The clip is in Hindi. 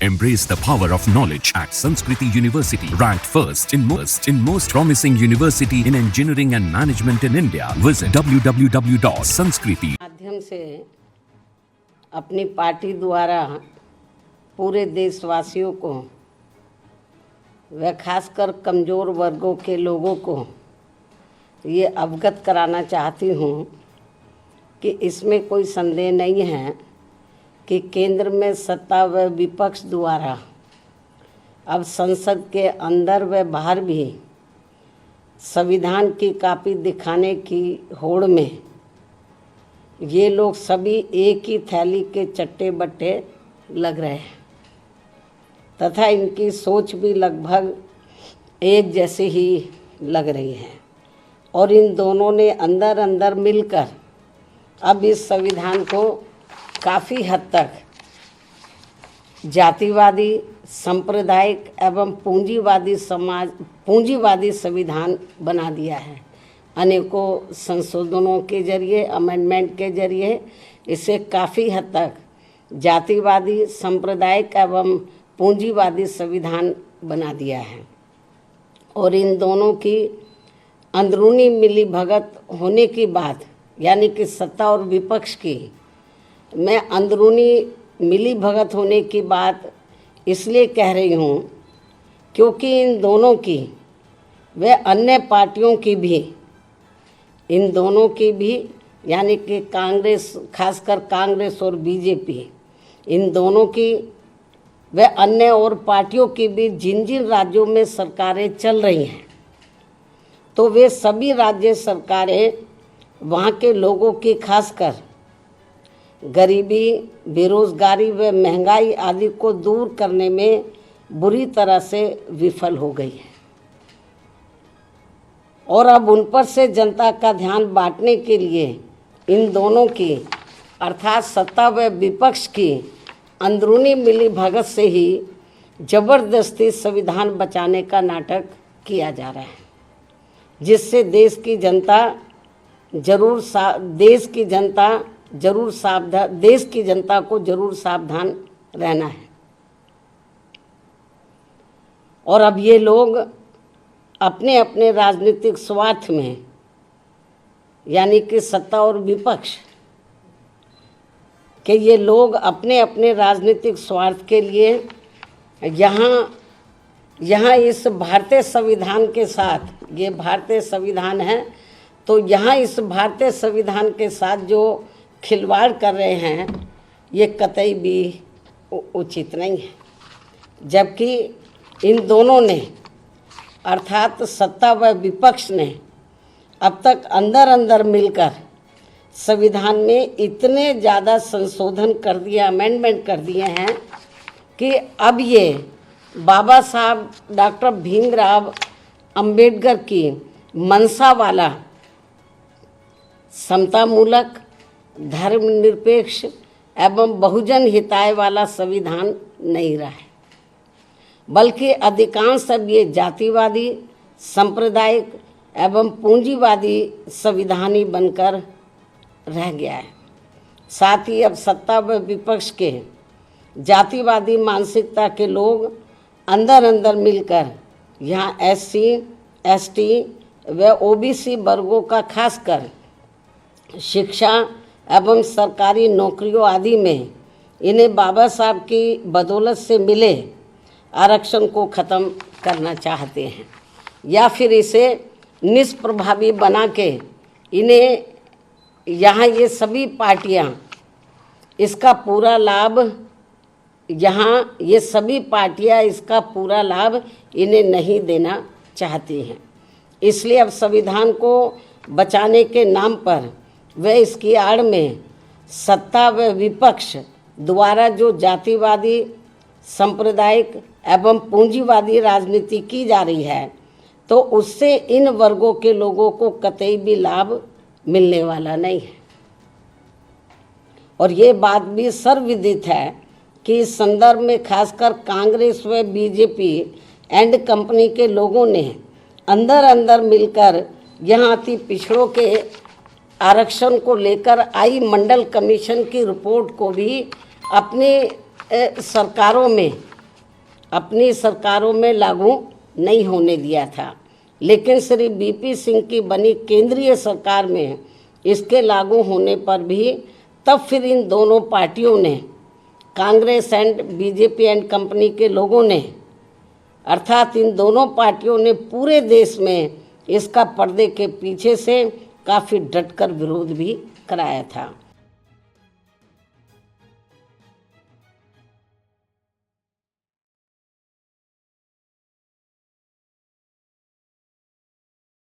Embrace the power of knowledge at Sanskriti University, ranked first in most promising university in engineering and management in India. Visit www.sanskriti. माध्यम से अपनी पार्टी द्वारा पूरे देशवासियों को व खासकर कमज़ोर वर्गों के लोगों को ये अवगत कराना चाहती हूँ कि इसमें कोई संदेह नहीं है कि केंद्र में सत्ता व विपक्ष द्वारा अब संसद के अंदर व बाहर भी संविधान की कॉपी दिखाने की होड़ में ये लोग सभी एक ही थैली के चट्टे बट्टे लग रहे हैं तथा इनकी सोच भी लगभग एक जैसी ही लग रही है और इन दोनों ने अंदर अंदर मिलकर अब इस संविधान को काफ़ी हद तक जातिवादी, सांप्रदायिक एवं पूंजीवादी संविधान बना दिया है। अनेकों संशोधनों के जरिए, अमेंडमेंट के जरिए इसे काफ़ी हद तक जातिवादी, सांप्रदायिक एवं पूंजीवादी संविधान बना दिया है और इन दोनों की अंदरूनी मिलीभगत होने की बात, यानी कि सत्ता और विपक्ष की मैं अंदरूनी मिलीभगत होने की बात इसलिए कह रही हूँ क्योंकि इन दोनों की व अन्य पार्टियों की भी, इन दोनों की भी यानी कि कांग्रेस, खासकर कांग्रेस और बीजेपी, इन दोनों की व अन्य और पार्टियों की भी जिन जिन राज्यों में सरकारें चल रही हैं तो वे सभी राज्य सरकारें वहाँ के लोगों की खासकर गरीबी, बेरोजगारी व महंगाई आदि को दूर करने में बुरी तरह से विफल हो गई है और अब उन पर से जनता का ध्यान बांटने के लिए इन दोनों की अर्थात सत्ता व विपक्ष की अंदरूनी मिलीभगत से ही जबरदस्ती संविधान बचाने का नाटक किया जा रहा है, जिससे देश की जनता को जरूर सावधान रहना है। और अब ये लोग अपने अपने राजनीतिक स्वार्थ में, यानी कि सत्ता और विपक्ष के ये लोग अपने अपने राजनीतिक स्वार्थ के लिए यहाँ इस भारतीय संविधान के साथ, ये भारतीय संविधान है तो यहाँ इस भारतीय संविधान के साथ जो खिलवाड़ कर रहे हैं ये कतई भी उचित नहीं है। जबकि इन दोनों ने अर्थात सत्ता व विपक्ष ने अब तक अंदर अंदर मिलकर संविधान में इतने ज़्यादा संशोधन कर दिए, अमेंडमेंट कर दिए हैं कि अब ये बाबा साहब डॉक्टर भीमराव अंबेडकर की मंशा वाला समतामूलक, धर्मनिरपेक्ष एवं बहुजन हिताय वाला संविधान नहीं रहा है, बल्कि अधिकांश अब ये जातिवादी, सांप्रदायिक एवं पूंजीवादी संविधान ही बनकर रह गया है। साथ ही अब सत्ता व विपक्ष के जातिवादी मानसिकता के लोग अंदर अंदर मिलकर यहाँ SC, ST व OBC वर्गों का खासकर शिक्षा एवं सरकारी नौकरियों आदि में इन्हें बाबा साहब की बदौलत से मिले आरक्षण को ख़त्म करना चाहते हैं या फिर इसे निष्प्रभावी बना के इन्हें यहाँ ये सभी पार्टियाँ इसका पूरा लाभ इन्हें नहीं देना चाहती हैं। इसलिए अब संविधान को बचाने के नाम पर व इसकी आड़ में सत्ता व विपक्ष द्वारा जो जातिवादी, सांप्रदायिक एवं पूंजीवादी राजनीति की जा रही है तो उससे इन वर्गों के लोगों को कतई भी लाभ मिलने वाला नहीं है। और ये बात भी सर्वविदित है कि इस संदर्भ में खासकर कांग्रेस व बीजेपी एंड कंपनी के लोगों ने अंदर अंदर मिलकर यहाँ अति पिछड़ों के आरक्षण को लेकर आई मंडल कमीशन की रिपोर्ट को भी अपनी सरकारों में अपनी सरकारों में लागू नहीं होने दिया था, लेकिन श्री बीपी सिंह की बनी केंद्रीय सरकार में इसके लागू होने पर भी तब फिर इन दोनों पार्टियों ने, Congress and BJP and company के लोगों ने, अर्थात इन दोनों पार्टियों ने पूरे देश में इसका पर्दे के पीछे से काफ़ी डटकर विरोध भी कराया था।